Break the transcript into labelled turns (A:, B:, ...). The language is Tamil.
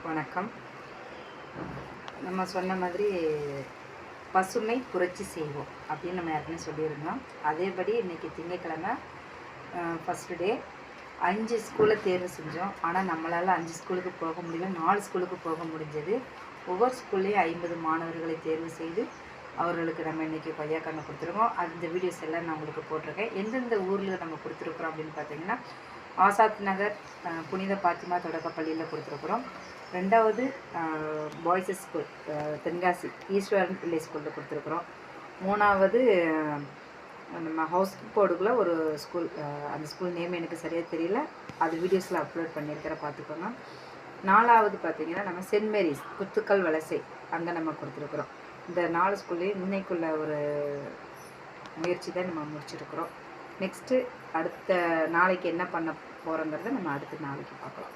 A: வணக்கம். நம்ம சொன்ன மாதிரி பசுமை புரட்சி செய்வோம் அப்படின்னு நம்ம ஏற்கனவே சொல்லியிருந்தோம். அதேபடி இன்றைக்கி திங்கட்கிழமை ஃபஸ்ட்டு டே 5 ஸ்கூலை தேர்வு செஞ்சோம். ஆனால் நம்மளால் 5 ஸ்கூலுக்கு போக முடியல, 4 ஸ்கூலுக்கு போக முடிஞ்சது. ஒவ்வொரு ஸ்கூல்லேயும் 50 மாணவர்களை தேர்வு செய்து அவர்களுக்கு நம்ம இன்றைக்கி கொய்யாக்கன்று கொடுத்துருக்கோம். அந்த வீடியோஸ் எல்லாம் நான் உங்களுக்கு போட்டிருக்கேன். எந்தெந்த ஊரில் நம்ம கொடுத்துருக்குறோம் அப்படின்னு பார்த்தீங்கன்னா, ஆசாத் நகர் புனித பாத்திமா தொடக்கப்பள்ளியில் கொடுத்துருக்குறோம். 2வது பாய்ஸ் ஸ்கூல் தென்காசி ஈஸ்வரன் பிள்ளை ஸ்கூலில் கொடுத்துருக்குறோம். 3வது நம்ம ஹவுஸ் போர்டுக்குள்ளே ஒரு ஸ்கூல், அந்த ஸ்கூல் நேம் எனக்கு சரியாக தெரியல, அது வீடியோஸில் அப்லோட் பண்ணியிருக்கிற பார்த்துக்கோங்க. 4வது பார்த்திங்கன்னா நம்ம சென்ட் மேரிஸ் குத்துக்கல் வலசை, அங்கே நம்ம கொடுத்துருக்குறோம். இந்த 4 ஸ்கூல்லையும் இன்னைக்குள்ள ஒரு முயற்சி தான் நம்ம முடிச்சிருக்கிறோம். நெக்ஸ்ட்டு அடுத்த நாளைக்கு என்ன பண்ண போகிறோங்கிறத நம்ம அடுத்த நாளைக்கு பார்க்கலாம்.